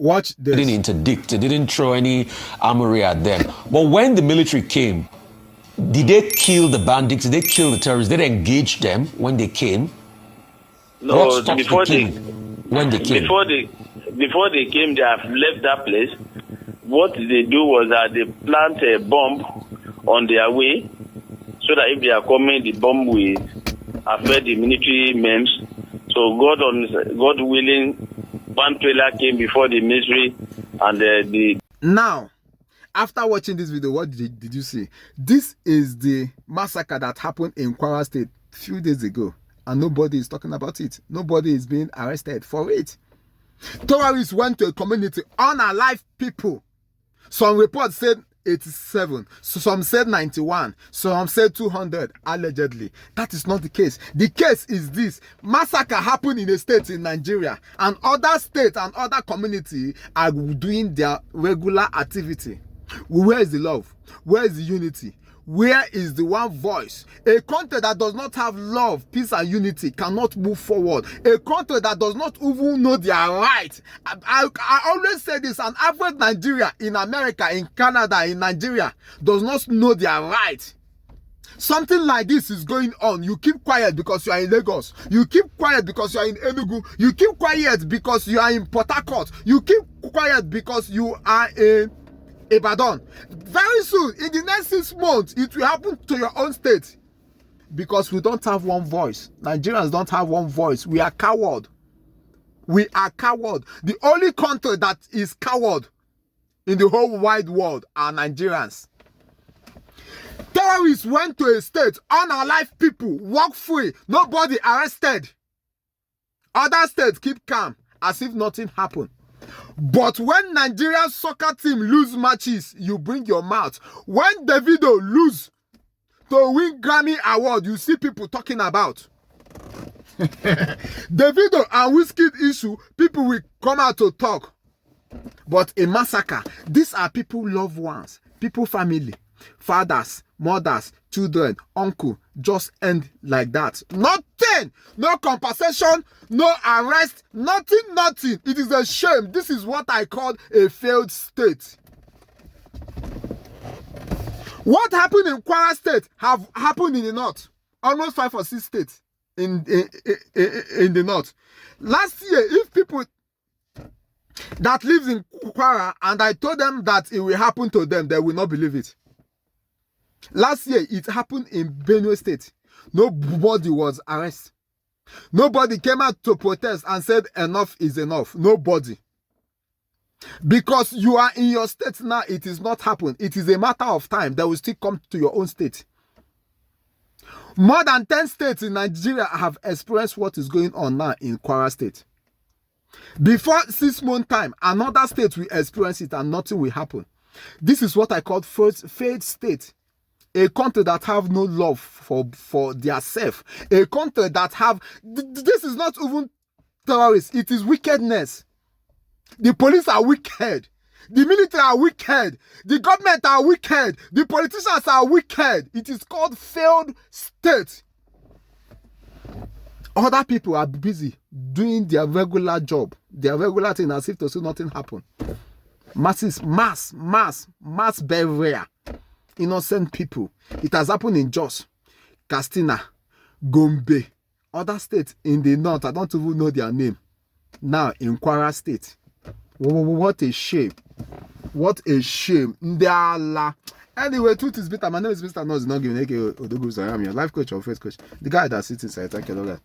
Watch this. They didn't interdict. They didn't throw any armory at them. But when the military came, did they kill the bandits? Did they kill the terrorists? Did they engage them when they came? No, before they came, they have left that place. What they do was that they plant a bomb on their way, so that if they are coming, the bomb will affect the military men. So God willing, one trailer came before the military, and Now, after watching this video, what did you see? This is the massacre that happened in Kwara State a few days ago, and nobody is talking about it. Nobody is being arrested for it. Terrorists went to a community, unalive people. Some reports said 87, so some said 91, some said 200, allegedly. That is not the case. The case is this: massacre happened in a state in Nigeria, and other states and other communities are doing their regular activity. Where is the love? Where is the unity? Where is the one voice? A country that does not have love, peace, and unity cannot move forward. A country that does not even know their right. I always say this: an average Nigeria in America, in Canada, in Nigeria does not know their right. Something like this is going on. You keep quiet because you are in Lagos. You keep quiet because you are in Enugu. You keep quiet because you are in Port Harcourt. You keep quiet because you are in Ibadan. Very soon, in the next 6 months, it will happen to your own state. Because we don't have one voice. Nigerians don't have one voice. We are coward. We are coward. The only country that is coward in the whole wide world are Nigerians. Terrorists went to a state, unalive people, walk free, nobody arrested. Other states keep calm, as if nothing happened. But when Nigerian soccer team lose matches, you bring your mouth. When Davido lose to win Grammy Award, you see people talking about. Davido and Wizkid issue, people will come out to talk. But a massacre, these are people, loved ones, people, family, fathers, mothers, children, uncle, just end like that. Nothing, no compensation, no arrest, nothing. It is a shame. This is what I call a failed state. What happened in Kwara State have happened in the north. Almost 5 or 6 states in the north. Last year, if people that lives in Kwara and I told them that it will happen to them, they will not believe it. Last year, it happened in Benue State. Nobody was arrested. Nobody came out to protest and said enough is enough. Nobody. Because you are in your state now, it is not happening. It is a matter of time. They will still come to your own state. More than 10 states in Nigeria have experienced what is going on now in Kwara State. Before 6 months' time, another state will experience it and nothing will happen. This is what I call failed state. A country that have no love for their self. A country that have... This is not even terrorists. It is wickedness. The police are wicked. The military are wicked. The government are wicked. The politicians are wicked. It is called failed state. Other people are busy doing their regular job. Their regular thing as if to say nothing happened. Mass burial. Innocent people. It has happened in Jos, Katsina, Gombe, other states in the north. I don't even know their name. Now in Kwara State. What a shame. What a shame. Anyway, truth is bitter. My name is Mr. Noz. Not giving AK Odogu. I am your life coach or faith coach. The guy that sits inside. Thank you, Lord.